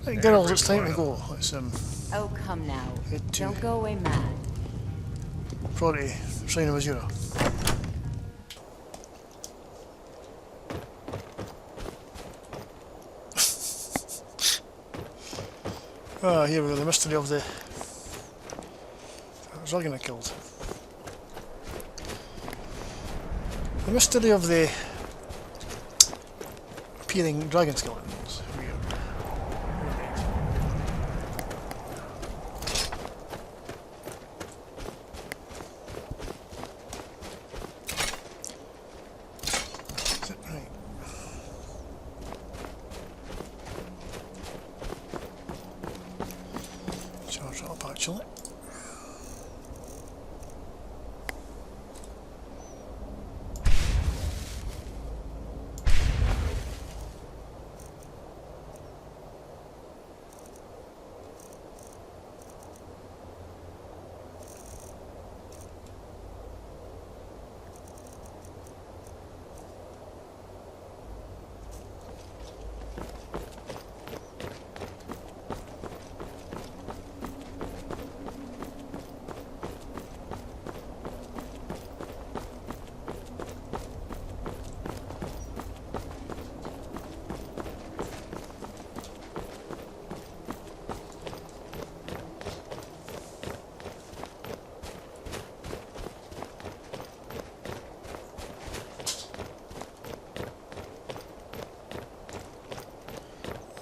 Right, girls, it's time to go. Let's Oh, come now. head to Don't go away mad. Priority Shrine of Azura. Ah, here we go, the mystery of the dragon I killed. The mystery of the appearing dragon skeletons. Weird. Is it right? Charge it up actually.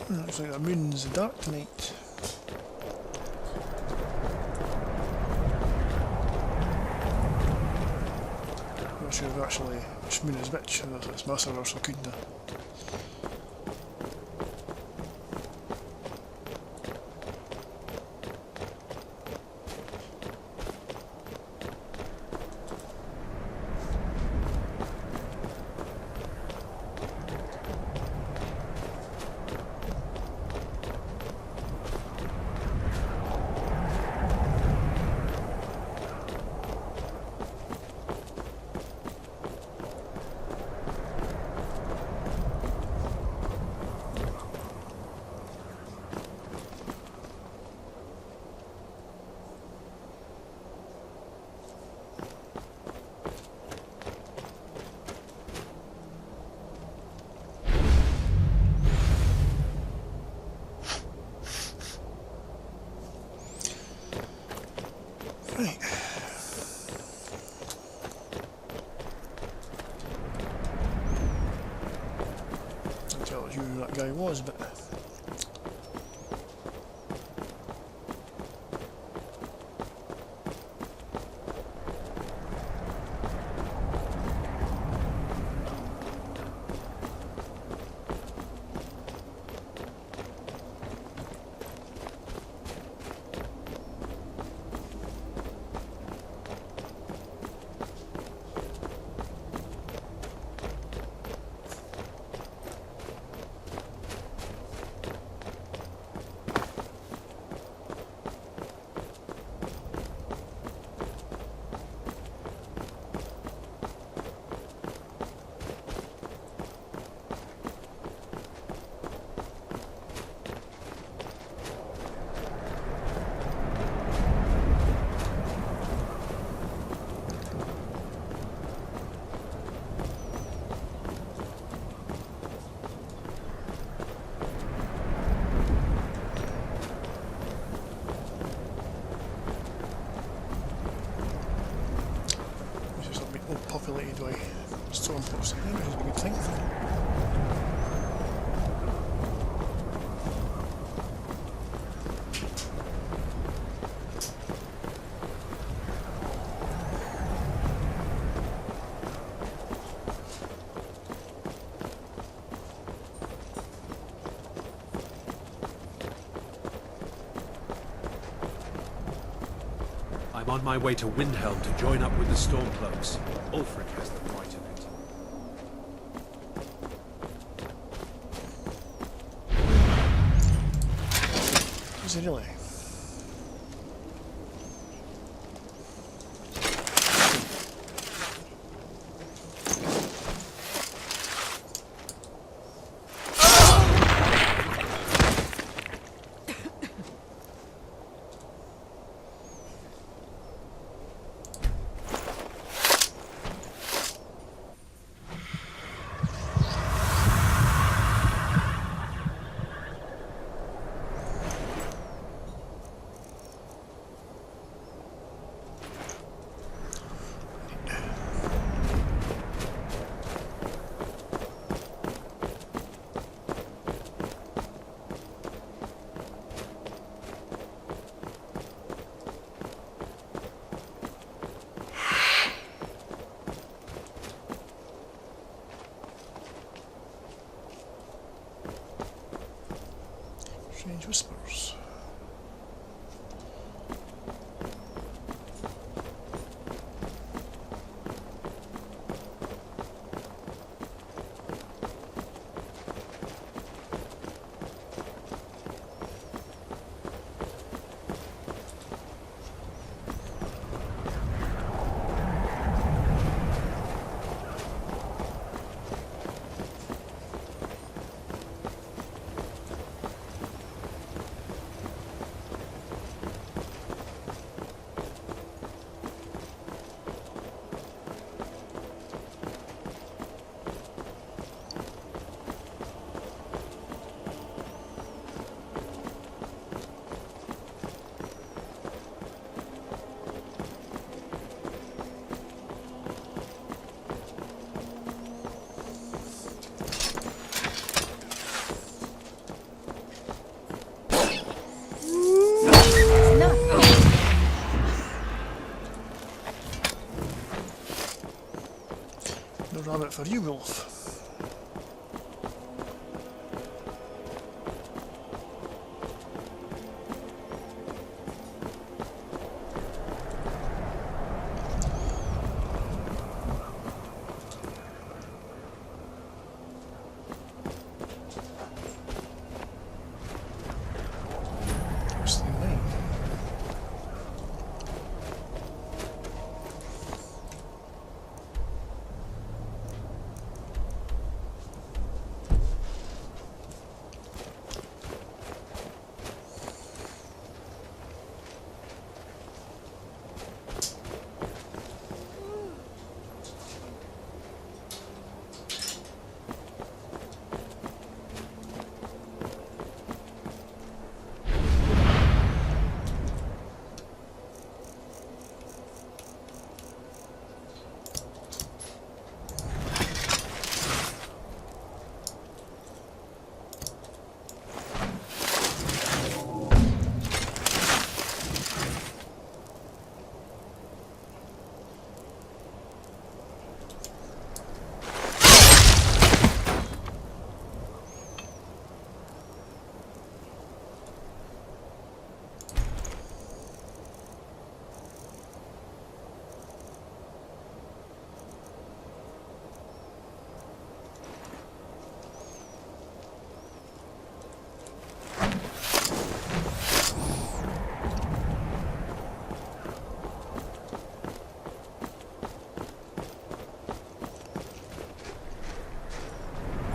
Looks like the moon's dark tonight. I'm not sure if actually which moon is which, whether it's Master or Sakunda. Right. I'll tell you who that guy was, but populated by stormports, which is a good thing. I'm on my way to Windhelm to join up with the Stormcloaks. Ulfric has the right of it. Is it really? Strange whispers. No rabbit for you, Wolf. What's the name?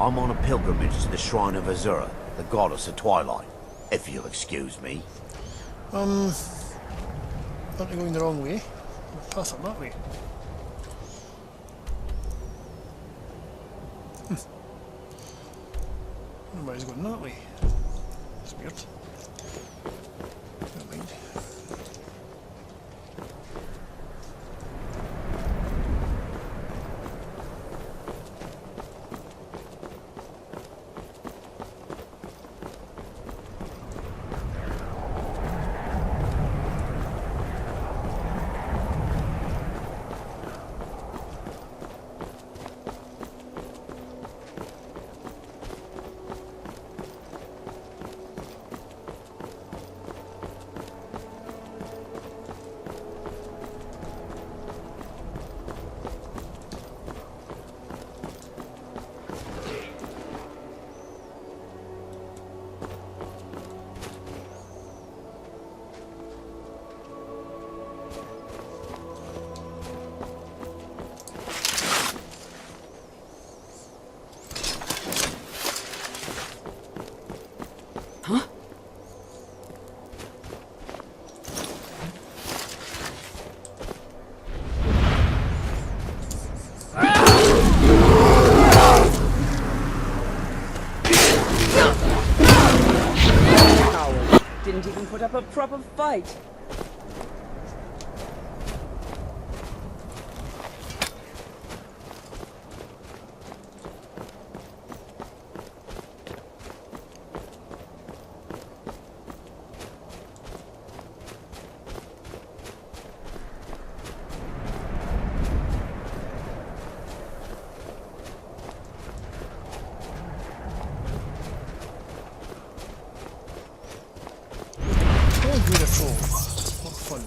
I'm on a pilgrimage to the shrine of Azura, the goddess of twilight, if you'll excuse me. Aren't you going the wrong way? Path up that way. Nobody's going that way. It's weird. Never mind. Didn't even put up a proper fight. patrol. What fun.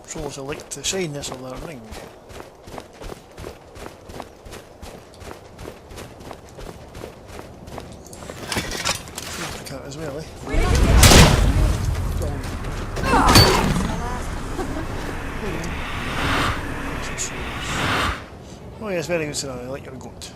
Patrols are like the shyness of their ring. Cat as well, eh? Oh yes, very good scenario, I like your goat.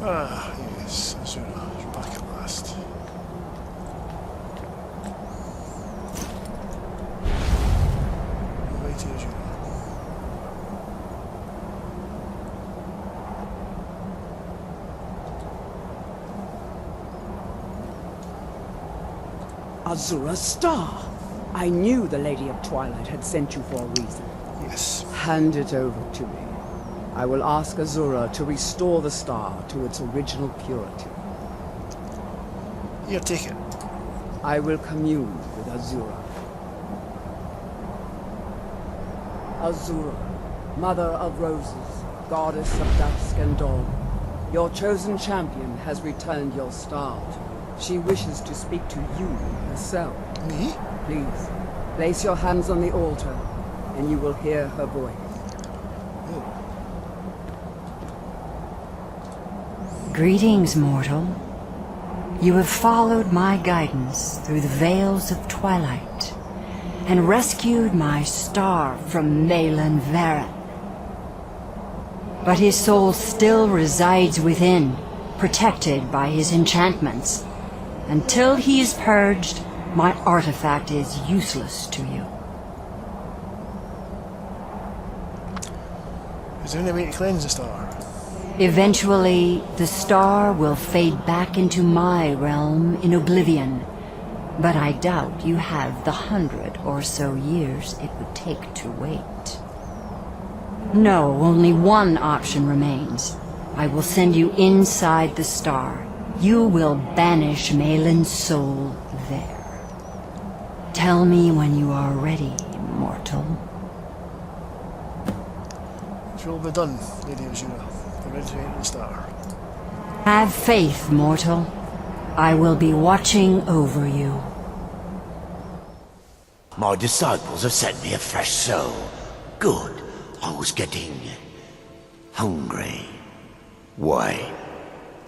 Ah, yes, Azura is back at last. Mighty Azura. Azura's star! I knew the Lady of Twilight had sent you for a reason. Yes. Hand it over to me. I will ask Azura to restore the star to its original purity. Here, take it. I will commune with Azura. Azura, Mother of Roses, Goddess of Dusk and Dawn, your chosen champion has returned your star. She wishes to speak to you herself. Me? Please, place your hands on the altar, and you will hear her voice. Greetings, mortal. You have followed my guidance through the veils of twilight and rescued my star from Malin Varen. But his soul still resides within, protected by his enchantments. Until he is purged, my artifact is useless to you. Is there any way to cleanse the star? Eventually, the star will fade back into my realm in oblivion, but I doubt you have the 100 or so years it would take to wait. No, only one option remains. I will send you inside the star. You will banish Malin's soul there. Tell me when you are ready, mortal. It will be done, Lady Azura. You're ready to enter the star. Have faith, mortal. I will be watching over you. My disciples have sent me a fresh soul. Good. I was getting hungry. Wait.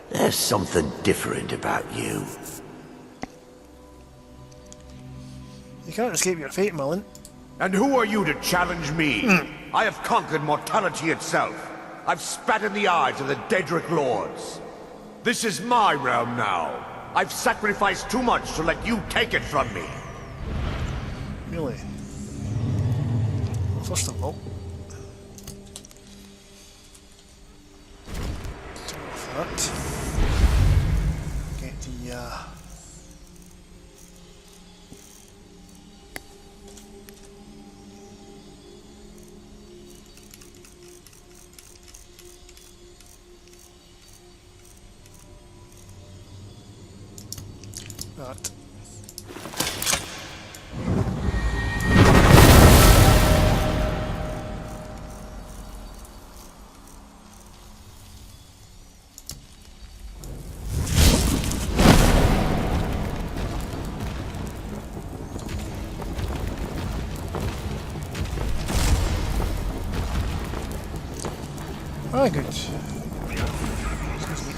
There's something different about you. You can't escape your fate, Malin. And who are you to challenge me? I have conquered mortality itself. I've spat in the eyes of the Daedric Lords. This is my realm now. I've sacrificed too much to let you take it from me. Really? First of all, turn off that. Get the that. Ah, good. Excuse me.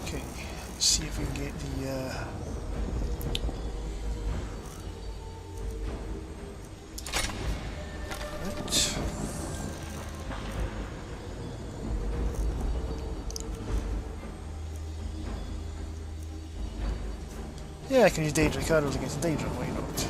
Okay, let's see if we can get the right. Yeah, I can use Daedric arrows against Daedra, why not?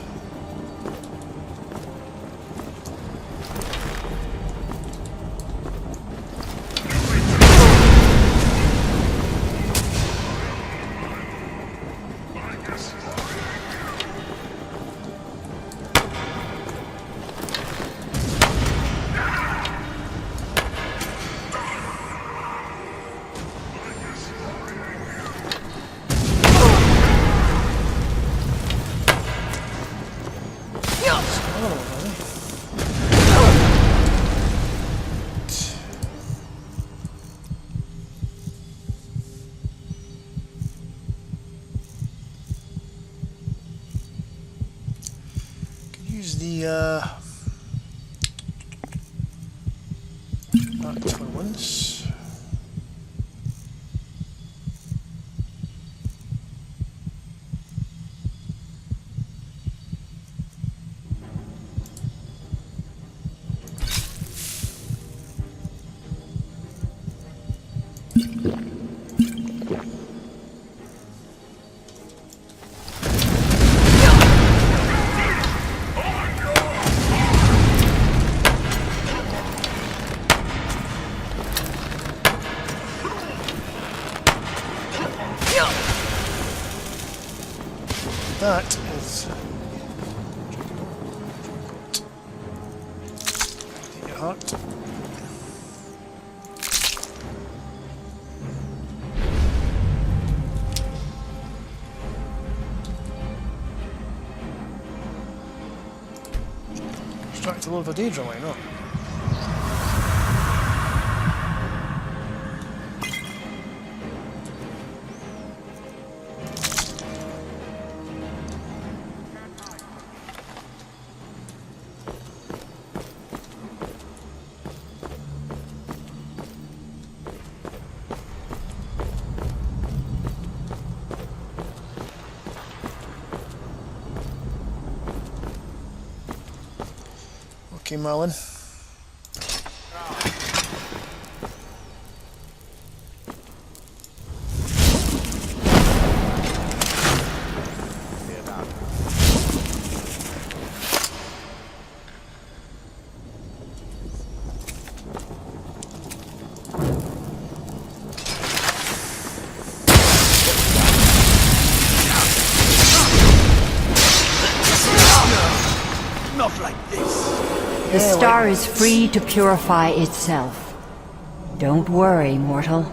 Use the that for once. That is take your heart. Extract a load of Daedra, why not? Okay, Marlin. Not like this. The star is free to purify itself. Don't worry, mortal.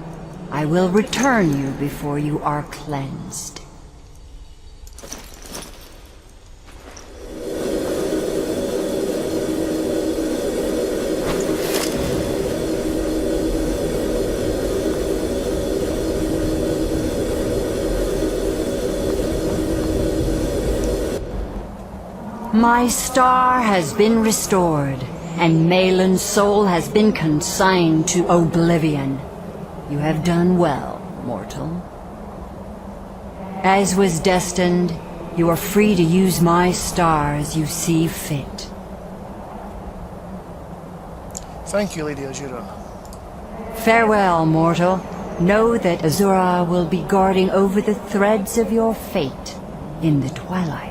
I will return you before you are cleansed. My star has been restored, and Malin's soul has been consigned to oblivion. You have done well, mortal. As was destined, you are free to use my star as you see fit. Thank you, Lady Azura. Farewell, mortal. Know that Azura will be guarding over the threads of your fate in the twilight.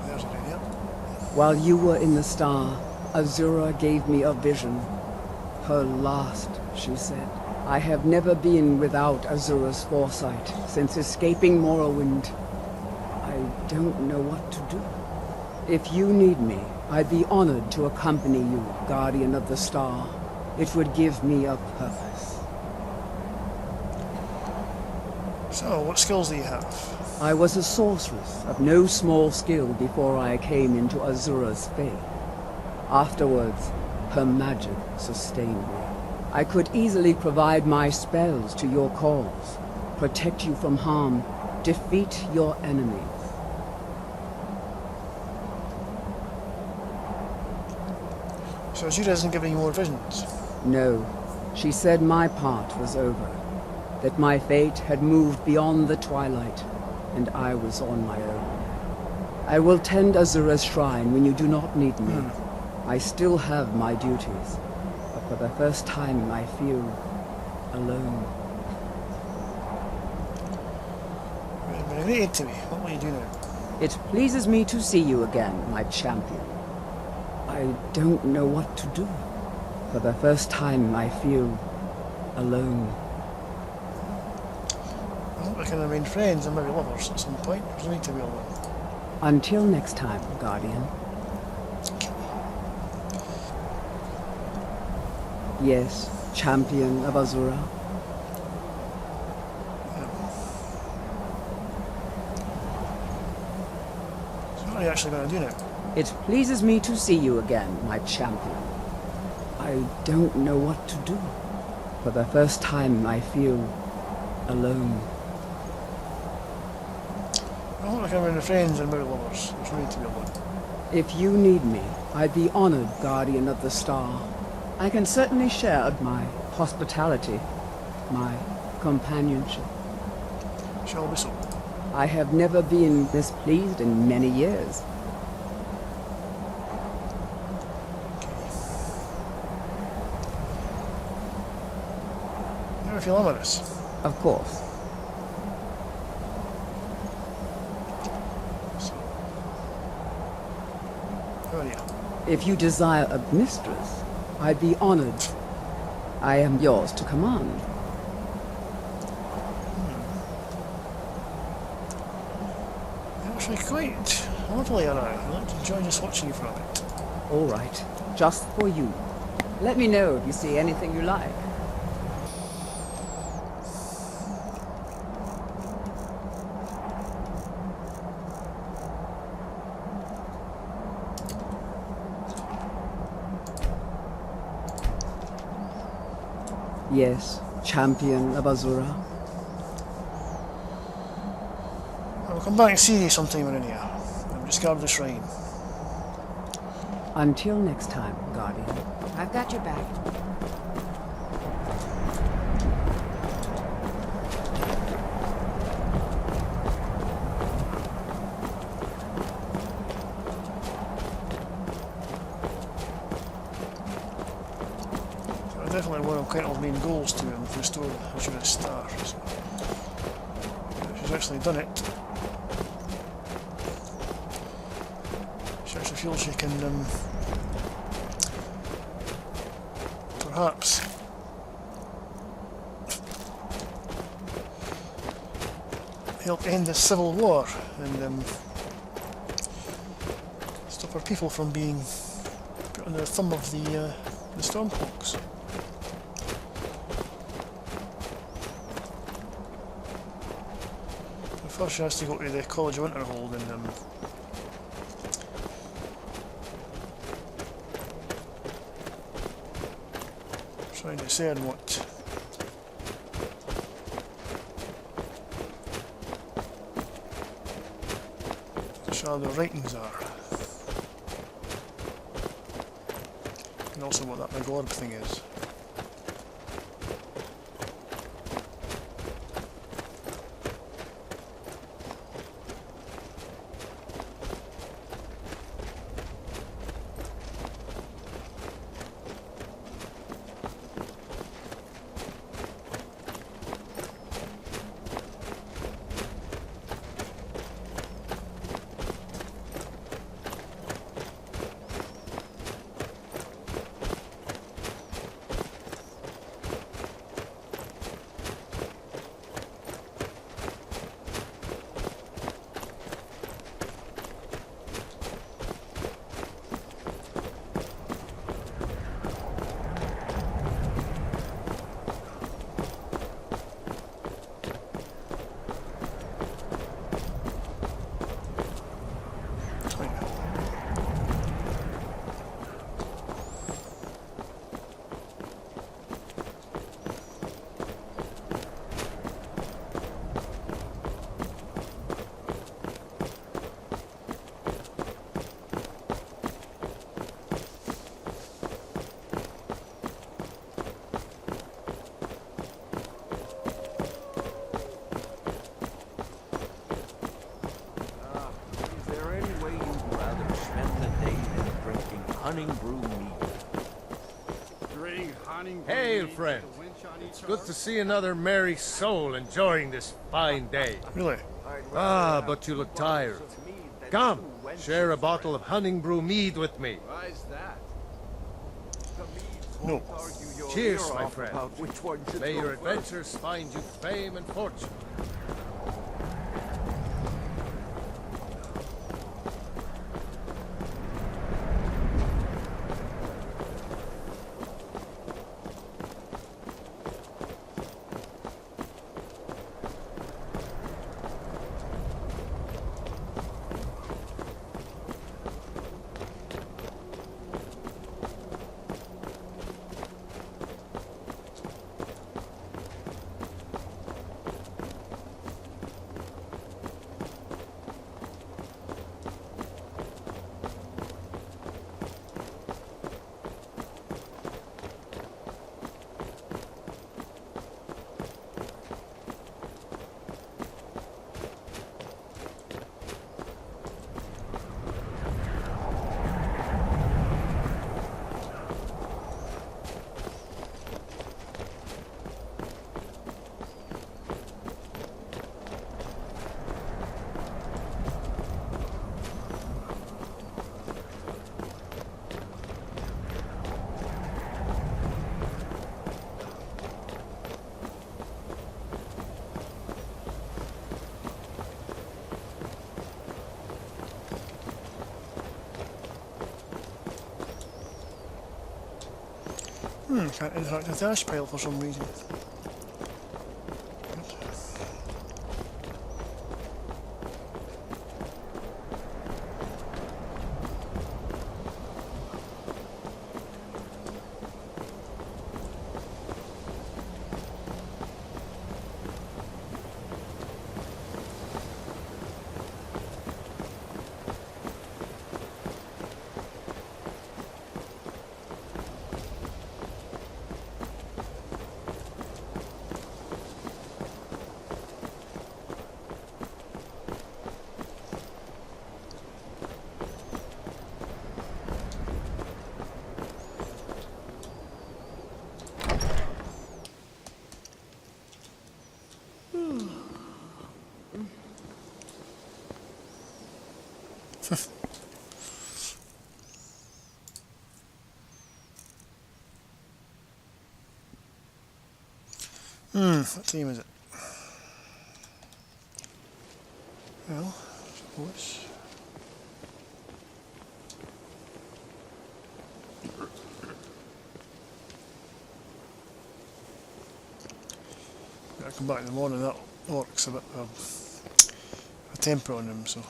There's a lady up. While you were in the star, Azura gave me a vision. Her last, she said. I have never been without Azura's foresight since escaping Morrowind. I don't know what to do. If you need me, I'd be honored to accompany you, Guardian of the Star. It would give me a purpose. So, what skills do you have? I was a sorceress of no small skill before I came into Azura's faith. Afterwards, her magic sustained me. I could easily provide my spells to your cause, protect you from harm, defeat your enemies. So Azura isn't giving you more visions? No, she said my part was over, that my fate had moved beyond the twilight, and I was on my own. I will tend Azura's shrine when you do not need me. I still have my duties, but for the first time I feel alone. You've been great to me. What will you do now? It pleases me to see you again, my champion. I don't know what to do. For the first time I feel alone. I hope we can remain friends and maybe lovers at some point. There's no need to be alone. Until next time, Guardian. Yes, champion of Azura. So what are you actually going to do now? It pleases me to see you again, my champion. I don't know what to do. For the first time I feel alone. I hope we can remain friends and maybe lovers. There's no need to be alone. If you need me, I'd be honored, Guardian of the Star. I can certainly share my hospitality, my companionship. Shall be so. I have never been this pleased in many years. You ever feel amorous? Of course. So, who are you? If you desire a mistress, I'd be honored. I am yours to command. You're actually quite lovely, are I? I'd like to enjoy just watching you for a bit. All right, just for you. Let me know if you see anything you like. Yes, champion of Azura. I'll come back and see you sometime when in here. I'll just guard the shrine. Until next time, Guardian. I've got your back. definitely one of Quentyl's main goals to restore Azura's star. So, she's actually done it. She actually feels she can perhaps help end this civil war and stop our people from being put under the thumb of the Stormcloaks. First she has to go to the College of Winterhold and try and discern what the Shadow writings are. And also what that big orb thing is. hunting brew mead. Hail, friend. It's good to see another merry soul enjoying this fine day. Really? Ah, but you look tired. Come, share a bottle of hunting brew mead with me. No. Cheers, my friend. May your adventures find you fame and fortune. Can't interact with the ash pile for some reason. What time is it? Well, suppose. I'll come back in the morning. That works a bit of a temper on him, so.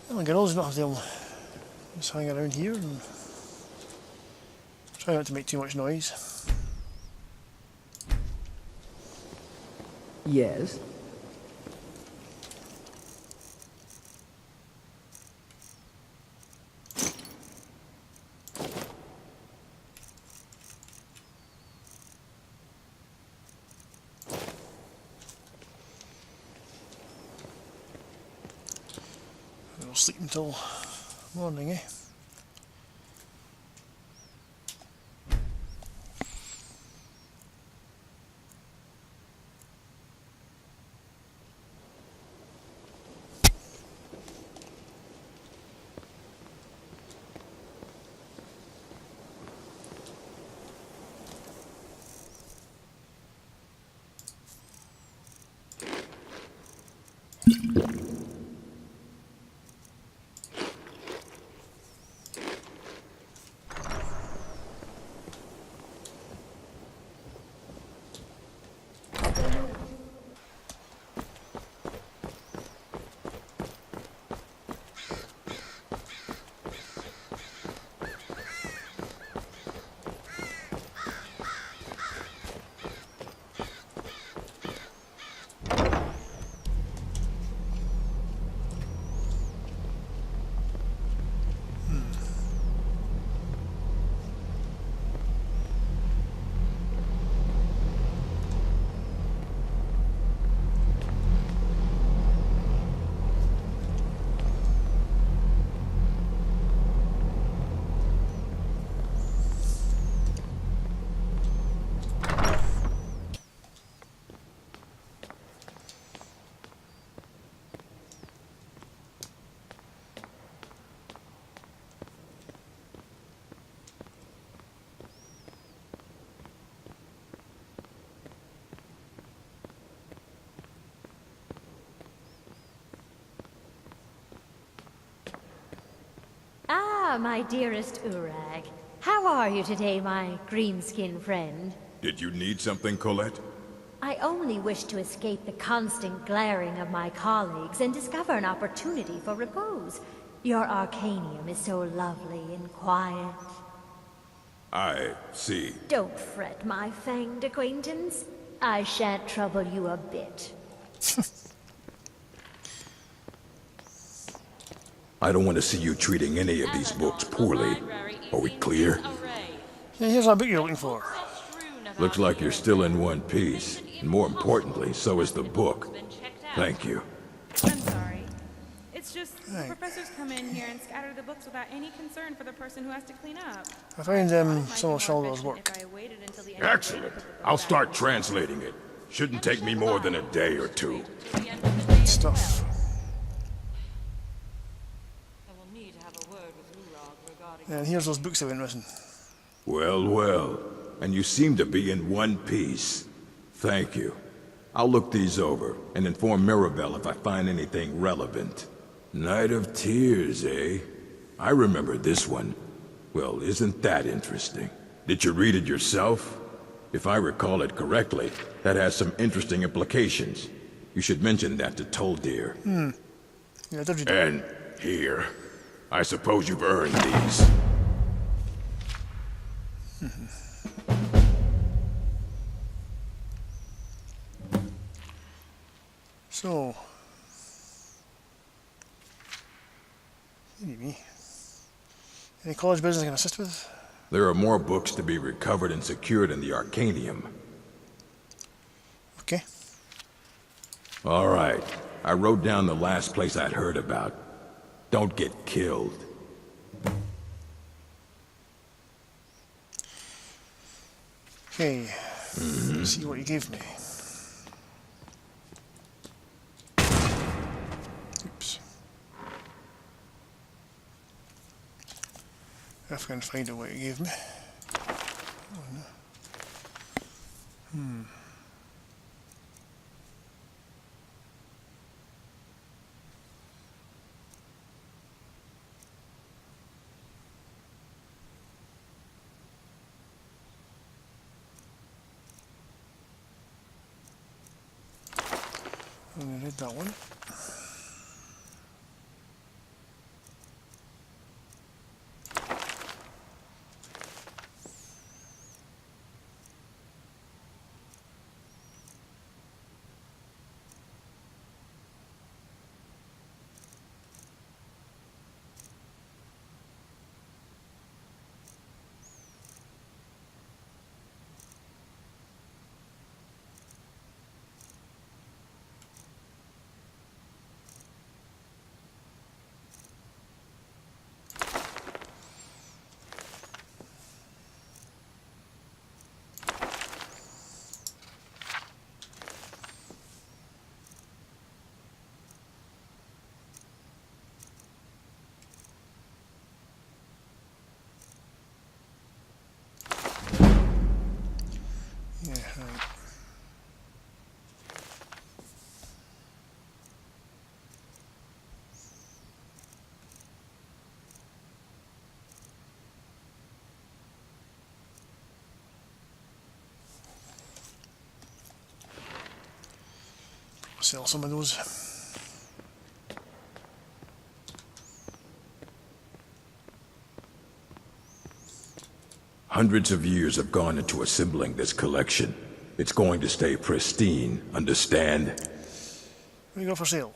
The girls don't have to just hang around here and try not to make too much noise. Yes. We'll sleep until morning, eh? Ah, my dearest Urag. How are you today, my green-skinned friend? Did you need something, Colette? I only wish to escape the constant glaring of my colleagues and discover an opportunity for repose. Your Arcanium is so lovely and quiet. I see. Don't fret, my fanged acquaintance. I shan't trouble you a bit. I don't want to see you treating any of these books poorly. Are we clear? Yeah, here's that book you're looking for. Looks like you're still in one piece. And more importantly, so is the book. Thank you. I'm sorry. It's just Right. professors come in here and scatter the books without any concern for the person who has to clean up. I found It might some be of more Shaldor's efficient work. if I waited until the end of the day to Excellent. put the book I'll back. start translating it. Shouldn't take me more than a day or two. Good stuff. And here's those books that went missing. Well, well. And you seem to be in one piece. Thank you. I'll look these over and inform Mirabelle if I find anything relevant. Night of Tears, eh? I remember this one. Well, isn't that interesting? Did you read it yourself? If I recall it correctly, that has some interesting implications. You should mention that to Toldir. Yeah, I did read it. And here. I suppose you've earned these. So, maybe. Any college business I can assist with? There are more books to be recovered and secured in the Arcanium. Okay. All right. I wrote down the last place I'd heard about. Don't get killed. Okay. Let's see what you gave me. Oops. If I can find out what you gave me. Oh no. I only read that one. Yeah, right. Sell some of those. Hundreds of years have gone into assembling this collection. It's going to stay pristine, understand? What do you got for sale?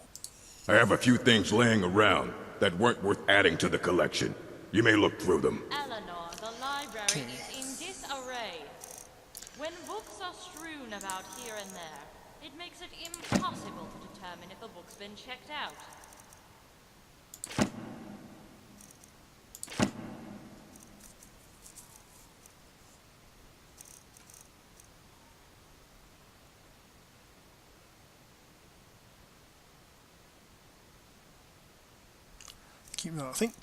I have a few things laying around that weren't worth adding to the collection. You may look through them. Eleanor, the library is in disarray. When books are strewn about here and there, it makes it impossible to determine if a book's been checked out. Keep that, I think.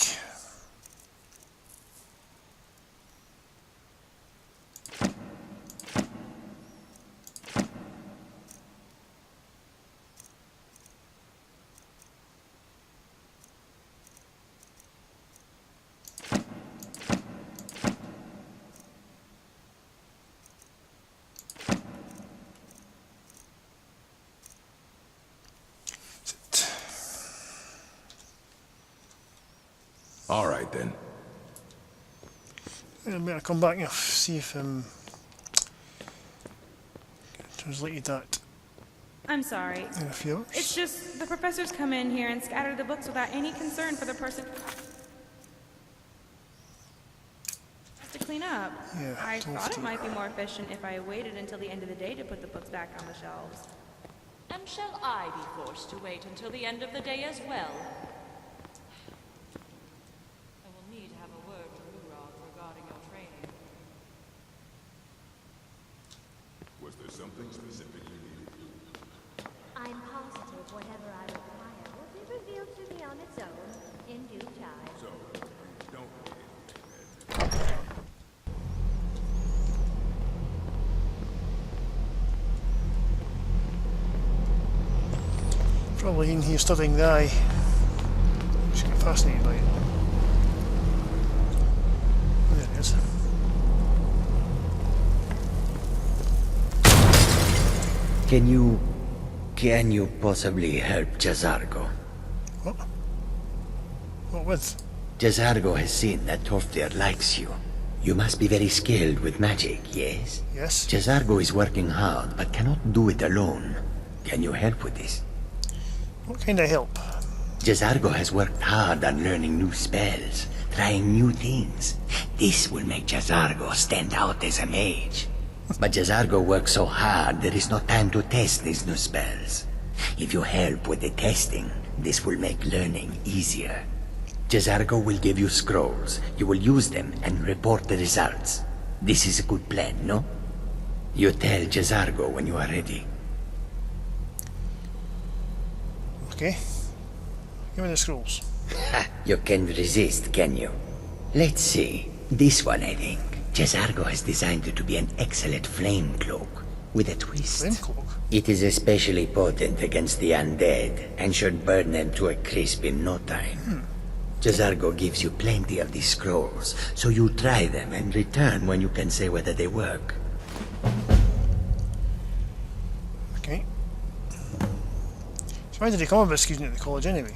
All right, then. I better come back and see if translated that I'm sorry. in a few hours. It's just the professors come in here and scatter the books without any concern for the person to clean up. Yeah, I don't thought it do might be that. more efficient if I waited until the end of the day to put the books back on the shelves. And shall I be forced to wait until the end of the day as well? I will need to have a word to Lurog regarding your training. Was there something specific you needed? I'm positive whatever I require will be revealed to me on its own in due time. So, don't Probably in here studying the eye. Just get fascinated by it. There it is. Can you possibly help Jazargo? What? What with? Jazargo has seen that Toftir likes you. You must be very skilled with magic, yes? Yes. Jazargo is working hard, but cannot do it alone. Can you help with this? What kind of help? Jazargo has worked hard on learning new spells, trying new things. This will make Jazargo stand out as a mage. But Jazargo works so hard, there is no time to test these new spells. If you help with the testing, this will make learning easier. Jazargo will give you scrolls. You will use them and report the results. This is a good plan, no? You tell Jazargo when you are ready. Okay. Give me the scrolls. You can resist, can you? Let's see. This one, I think. Jazargo has designed it to be an excellent flame cloak, with a twist. Flame cloak? It is especially potent against the undead, and should burn them to a crisp in no time. Jazargo gives you plenty of these scrolls, so you try them and return when you can say whether they work. Okay. So why did he come about student at the college anyway?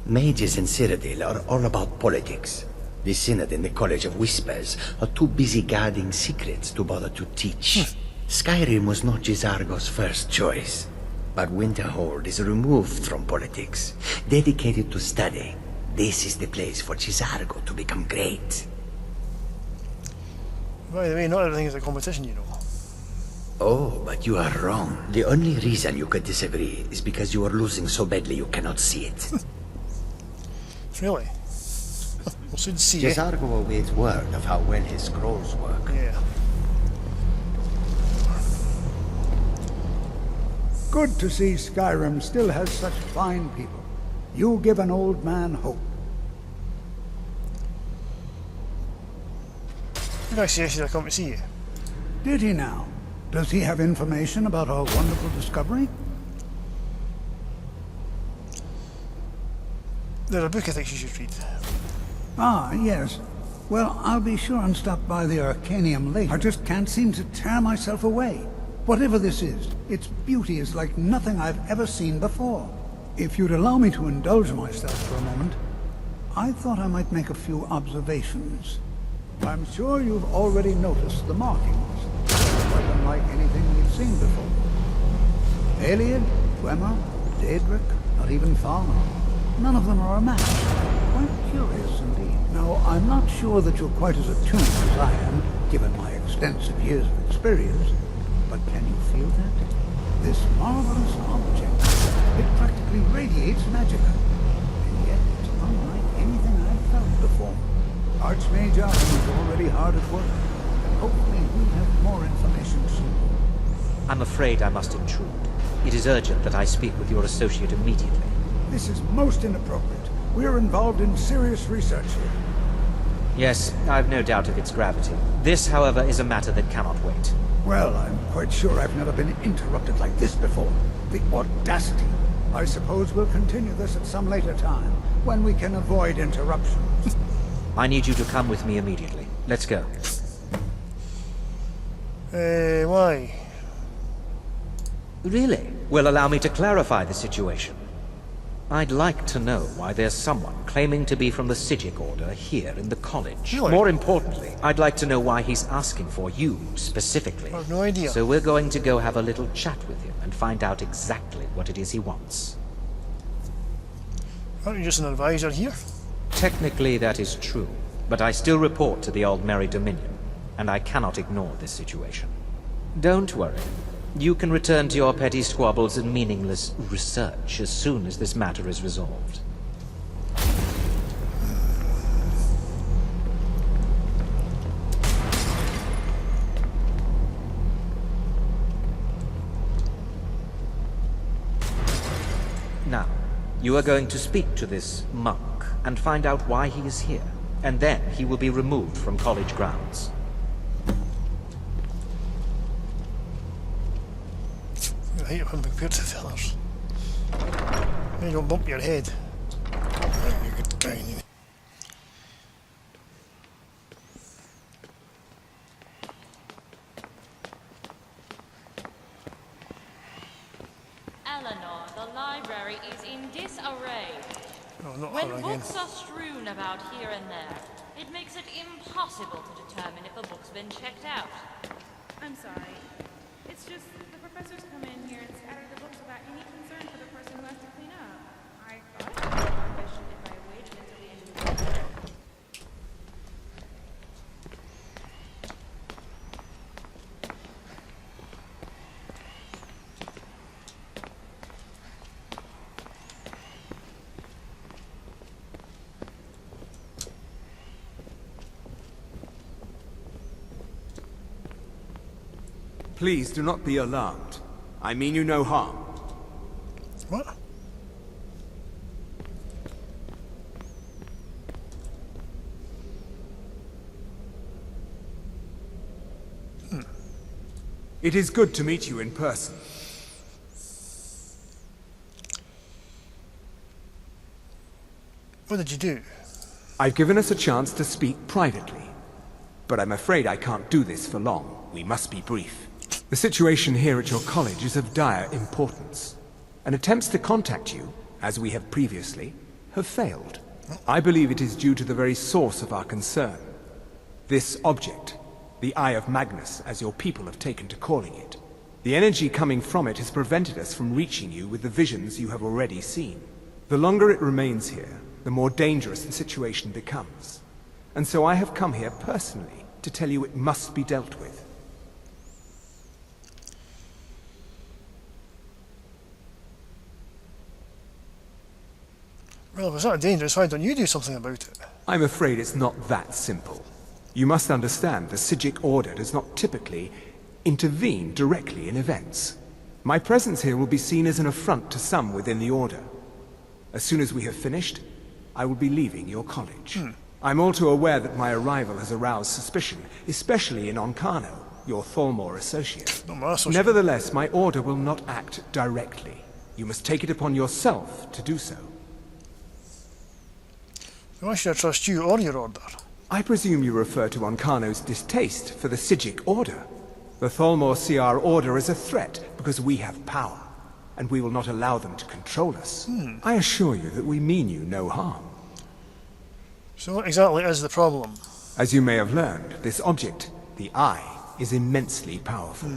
Mages in Cyrodiil are all about politics. The Synod and the College of Whispers are too busy guarding secrets to bother to teach. Skyrim was not Jazargo's first choice, but Winterhold is removed from politics, dedicated to study. This is the place for Jazargo to become great. By the way, not everything is a competition, you know. Oh, but you are wrong. The only reason you could disagree is because you are losing so badly you cannot see it. Really? We'll soon see. Jazargo awaits word of how well his scrolls work. Yeah. Good to see Skyrim still has such fine people. You give an old man hope. Did I suggested I come to see you? Did he now? Does he have information about our wonderful discovery? There's a book I think you should read. Ah, yes. Well, I'll be sure and stop by the Arcanium later. I just can't seem to tear myself away. Whatever this is, its beauty is like nothing I've ever seen before. If you'd allow me to indulge myself for a moment, I thought I might make a few observations. I'm sure you've already noticed the markings. Quite unlike anything we've seen before. Ayleid, Dwemer, Daedric, not even Thalmor. None of them are a match. Quite curious indeed. Now, I'm not sure that you're quite as attuned as I am, given my extensive years of experience, but can you feel that? This marvelous object, it practically radiates magicka. And yet, it's unlike anything I've felt before. Archmage Alvin is already hard at work, and hopefully we'll have more information soon. I'm afraid I must intrude. It is urgent that I speak with your associate immediately. This is most inappropriate. We're involved in serious research here. Yes, I've no doubt of its gravity. This, however, is a matter that cannot wait. Well, I'm quite sure I've never been interrupted like this before. The audacity. I suppose we'll continue this at some later time, when we can avoid interruptions. I need you to come with me immediately. Let's go. Why? Really? Well, allow me to clarify the situation. I'd like to know why there's someone claiming to be from the Psijic Order here in the college. Really? More importantly, I'd like to know why he's asking for you, specifically. I have no idea. So we're going to go have a little chat with him and find out exactly what it is he wants. Aren't you just an advisor here? Technically, that is true, but I still report to the Aldmeri Dominion, and I cannot ignore this situation. Don't worry. You can return to your petty squabbles and meaningless research as soon as this matter is resolved. Now, you are going to speak to this monk and find out why he is here, and then he will be removed from college grounds. I hate it when compared to the others. You don't bump your head. You're a good guy. Eleanor, the library is in disarray. No, not When her again. books are strewn about here and there, it makes it impossible to determine if a book's been checked out. I'm sorry. It's just the professors come in here and scatter the books without any concern for the person who has to clean up. I thought it would be more efficient if I waited until the end of the year. Please do not be alarmed. I mean you no harm. What? It is good to meet you in person. What did you do? I've given us a chance to speak privately. But I'm afraid I can't do this for long. We must be brief. The situation here at your college is of dire importance. And attempts to contact you, as we have previously, have failed. I believe it is due to the very source of our concern. This object, the Eye of Magnus, as your people have taken to calling it. The energy coming from it has prevented us from reaching you with the visions you have already seen. The longer it remains here, the more dangerous the situation becomes. And so I have come here personally to tell you it must be dealt with. Well, if it's not dangerous, why don't you do something about it? I'm afraid it's not that simple. You must understand the Psijic Order does not typically intervene directly in events. My presence here will be seen as an affront to some within the Order. As soon as we have finished, I will be leaving your college. I'm all too aware that my arrival has aroused suspicion, especially in Onkano, your Thalmor associate. Nevertheless, my order will not act directly. You must take it upon yourself to do so. Why should I trust you or your order? I presume you refer to Onkano's distaste for the Psijic Order. The Thalmor see our order as a threat because we have power, and we will not allow them to control us. I assure you that we mean you no harm. So what exactly is the problem? As you may have learned, this object, the Eye, is immensely powerful.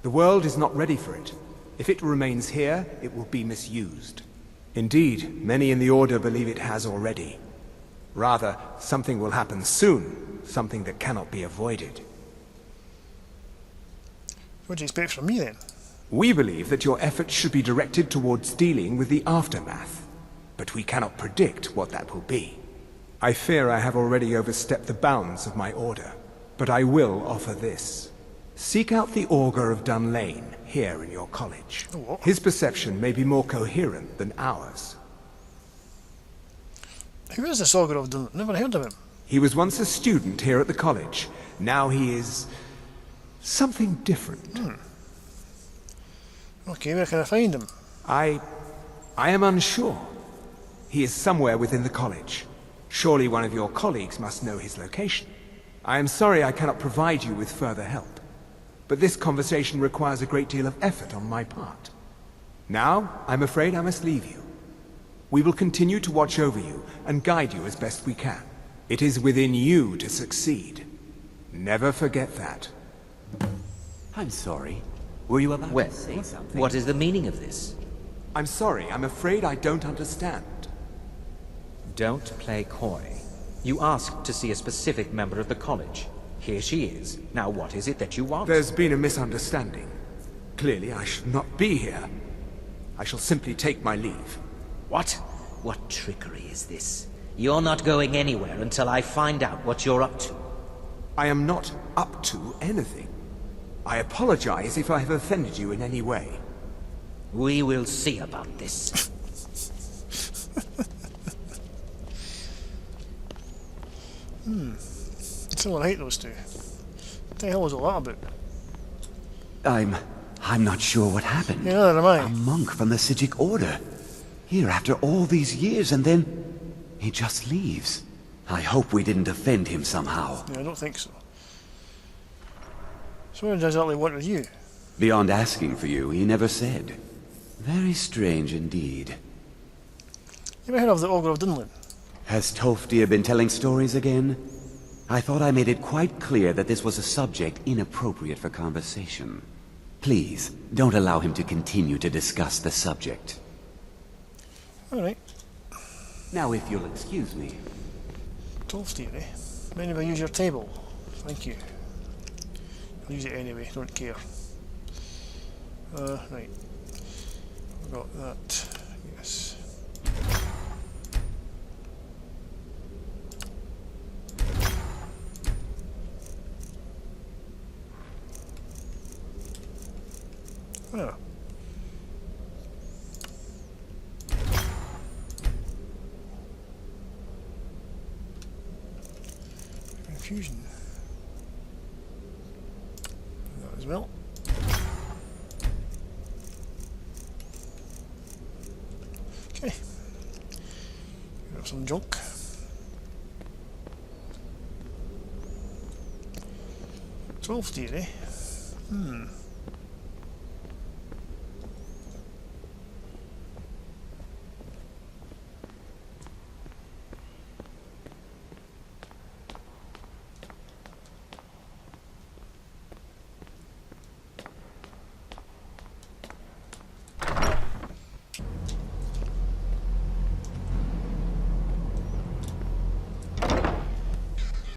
The world is not ready for it. If it remains here, it will be misused. Indeed, many in the Order believe it has already. Rather, something will happen soon, something that cannot be avoided. What do you expect from me then? We believe that your efforts should be directed towards dealing with the aftermath, but we cannot predict what that will be. I fear I have already overstepped the bounds of my order, but I will offer this. Seek out the Augur of Dunlane here in your college. His perception may be more coherent than ours. Who is this Augur of Dunlane? Never heard of him. He was once a student here at the college. Now he is something different. Okay, where can I find him? I am unsure. He is somewhere within the college. Surely one of your colleagues must know his location. I am sorry I cannot provide you with further help, but this conversation requires a great deal of effort on my part. Now, I'm afraid I must leave you. We will continue to watch over you and guide you as best we can. It is within you to succeed. Never forget that. I'm sorry. Were you about to say something? What is the meaning of this? I'm sorry, I'm afraid I don't understand. Don't play coy. You asked to see a specific member of the college. Here she is. Now what is it that you want? There's been a misunderstanding. Clearly I should not be here. I shall simply take my leave. What? What trickery is this? You're not going anywhere until I find out what you're up to. I am not up to anything. I apologize if I have offended you in any way. We will see about this. Someone hate those two. What the hell was all that about? I'm not sure what happened. Yeah, neither am I. A monk from the Psijic Order. Here after all these years, and then he just leaves. I hope we didn't offend him somehow. Yeah, I don't think so. So what does exactly want with you? Beyond asking for you, he never said. Very strange indeed. You ever heard of the Augur of Dunlane? Has Tolfdir been telling stories again? I thought I made it quite clear that this was a subject inappropriate for conversation. Please, don't allow him to continue to discuss the subject. Alright. Now if you'll excuse me. Tolfdir, eh? Mind if I use your table? Thank you. I'll use it anyway, don't care. Right. I've got that. Yes. Fusion. That as well. Okay. Got some junk. 12 steel, eh?